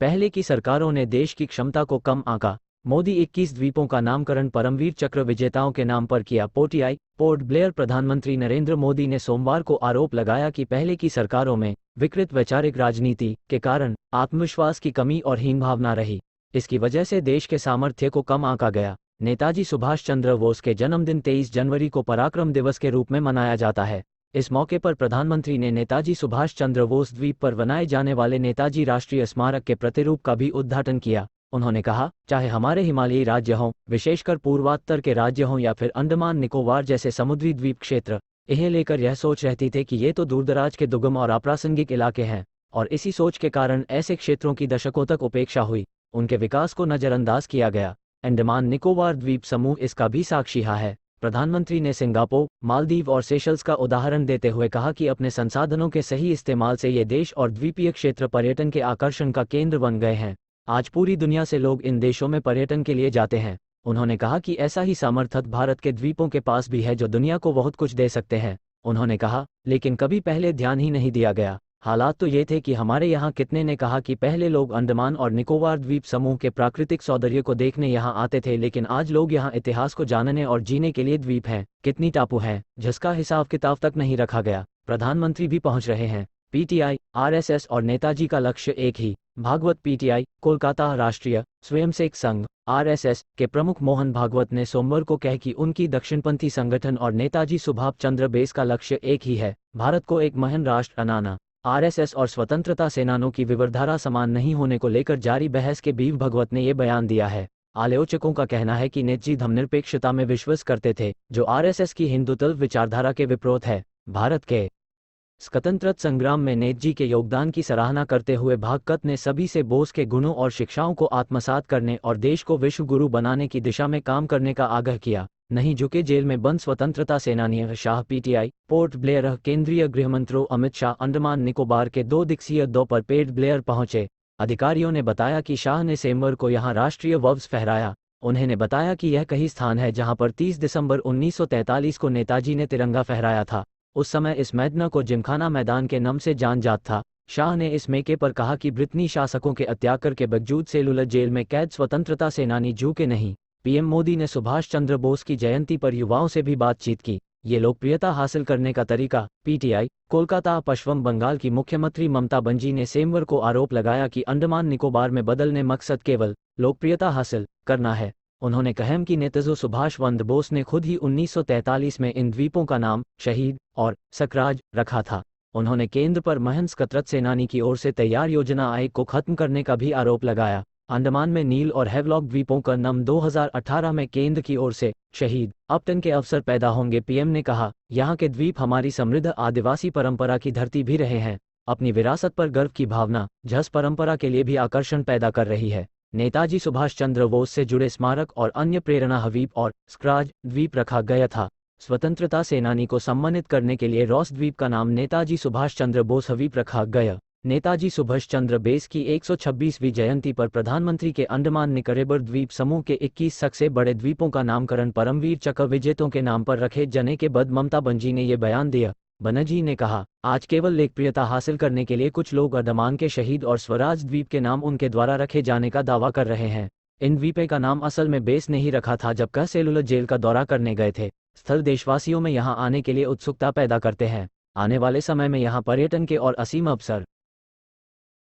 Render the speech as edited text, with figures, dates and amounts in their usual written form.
पहले की सरकारों ने देश की क्षमता को कम आंका। मोदी 21 द्वीपों का नामकरण परमवीर चक्र विजेताओं के नाम पर किया। Port Blair. प्रधानमंत्री नरेंद्र मोदी ने सोमवार को आरोप लगाया कि पहले की सरकारों में विकृत वैचारिक राजनीति के कारण आत्मविश्वास की कमी और हीन भावना रही। इसकी वजह से देश के सामर्थ्य को कम आंका गया। नेताजी सुभाष चंद्र बोस के जन्मदिन 23 जनवरी को पराक्रम दिवस के रूप में मनाया जाता है। इस मौके पर प्रधानमंत्री ने नेताजी सुभाष चंद्र बोस द्वीप पर बनाए जाने वाले नेताजी राष्ट्रीय स्मारक के प्रतिरूप का भी उद्घाटन किया। उन्होंने कहा, चाहे हमारे हिमालयी राज्य हों, विशेषकर पूर्वोत्तर के राज्य हों या फिर अंडमान निकोबार जैसे समुद्री द्वीप क्षेत्र, इन्हें लेकर यह सोच रहती थी कि ये तो दूरदराज के दुर्गम और अप्रासंगिक इलाके हैं, और इसी सोच के कारण ऐसे क्षेत्रों की दशकों तक उपेक्षा हुई, उनके विकास को नज़रअंदाज किया गया। अंडमान निकोबार द्वीप समूह इसका भी साक्षी है। प्रधानमंत्री ने सिंगापुर, मालदीव और सेशल्स का उदाहरण देते हुए कहा कि अपने संसाधनों के सही इस्तेमाल से ये देश और द्वीपीय क्षेत्र पर्यटन के आकर्षण का केंद्र बन गए हैं। आज पूरी दुनिया से लोग इन देशों में पर्यटन के लिए जाते हैं। उन्होंने कहा कि ऐसा ही सामर्थ्य भारत के द्वीपों के पास भी है जो दुनिया को बहुत कुछ दे सकते हैं। उन्होंने कहा, लेकिन कभी पहले ध्यान ही नहीं दिया गया। हालात तो ये थे कि हमारे यहाँ कितने ने कहा कि पहले लोग अंडमान और निकोबार द्वीप समूह के प्राकृतिक सौंदर्य को देखने यहाँ आते थे, लेकिन आज लोग यहाँ इतिहास को जानने और जीने के लिए द्वीप हैं, कितनी टापू हैं, जिसका हिसाब किताब तक नहीं रखा गया। प्रधानमंत्री भी पहुँच रहे हैं। पीटीआई, आरएसएस और नेताजी का लक्ष्य एक ही। भागवत। पीटीआई, कोलकाता। राष्ट्रीय स्वयंसेवक संघ आरएसएस के प्रमुख मोहन भागवत ने सोमवार को कहा कि उनकी दक्षिणपंथी संगठन और नेताजी सुभाष चंद्र बोस का लक्ष्य एक ही है, भारत को एक महान राष्ट्र बनाना। आरएसएस और स्वतंत्रता सेनानियों की विचारधारा समान नहीं होने को लेकर जारी बहस के बीच भागवत ने यह बयान दिया है। आलोचकों का कहना है कि नेताजी धर्मनिरपेक्षता में विश्वास करते थे, जो आरएसएस की हिंदुत्व विचारधारा के विपरीत है। भारत के स्वतंत्रता संग्राम में नेताजी के योगदान की सराहना करते हुए भागवत ने सभी से बोस के गुणों और शिक्षाओं को आत्मसात करने और देश को विश्व गुरु बनाने की दिशा में काम करने का आग्रह किया। नहीं झुके। जेल में बंद स्वतंत्रता सेनानी शाह। PTI, port Blair. केंद्रीय गृहमंत्री अमित शाह अंडमान निकोबार के 2 दिवसीय दौरे पर पोर्ट ब्लेयर पहुंचे। अधिकारियों ने बताया कि शाह ने सोमवार को यहां राष्ट्रीय ध्वज फहराया। उन्होंने बताया कि यह कहीं स्थान है जहां पर 30 दिसंबर 1943 को नेताजी ने तिरंगा फहराया था। उस समय इस मैदान को जिमखाना मैदान के नाम से जान जाता था। शाह ने इस मौके पर कहा कि ब्रिटेनी शासकों के अत्याचार के बावजूद सेलुलर जेल में कैद स्वतंत्रता सेनानी झुके नहीं। पीएम मोदी ने सुभाष चंद्र बोस की जयंती पर युवाओं से भी बातचीत की। ये लोकप्रियता हासिल करने का तरीका। पीटीआई, कोलकाता। पश्चिम बंगाल की मुख्यमंत्री ममता बनर्जी ने सोमवार को आरोप लगाया कि अंडमान निकोबार में बदलने मकसद केवल लोकप्रियता हासिल करना है। उन्होंने कहा कि नेताजी सुभाष चंद्र बोस ने खुद ही 1943 में इन द्वीपों का नाम शहीद और स्वराज रखा था। उन्होंने केंद्र पर महान स्वतंत्रता सेनानी की ओर से तैयार योजना आयोग को खत्म करने का भी आरोप लगाया। अंडमान में नील और हैवलॉक द्वीपों का नाम 2018 में केंद्र की ओर से शहीद अपटन के अवसर पैदा होंगे। पीएम ने कहा, यहाँ के द्वीप हमारी समृद्ध आदिवासी परंपरा की धरती भी रहे हैं। अपनी विरासत पर गर्व की भावना झस परंपरा के लिए भी आकर्षण पैदा कर रही है। नेताजी सुभाष चंद्र बोस से जुड़े स्मारक और अन्य प्रेरणा द्वीप और स्वराज द्वीप रखा गया था। स्वतंत्रता सेनानी को सम्मानित करने के लिए रॉस द्वीप का नाम नेताजी सुभाष चंद्र बोस द्वीप रखा गया। नेताजी सुभाष चंद्र बोस की 126वीं जयंती पर प्रधानमंत्री के अंडमान निकोबार द्वीप समूह के 21 सबसे बड़े द्वीपों का नामकरण परमवीर चक्र विजेताओं के नाम पर रखे जाने के बाद ममता बनर्जी ने यह बयान दिया। बनर्जी ने कहा, आज केवल लोकप्रियता हासिल करने के लिए कुछ लोग अंडमान के शहीद और स्वराज द्वीप के नाम उनके द्वारा रखे जाने का दावा कर रहे हैं। इन द्वीपों का नाम असल में बोस ने ही रखा था जब वह सेलुलर जेल का दौरा करने गए थे। स्थल देशवासियों में यहां आने के लिए उत्सुकता पैदा करते हैं। आने वाले समय में यहां पर्यटन के और असीम अवसर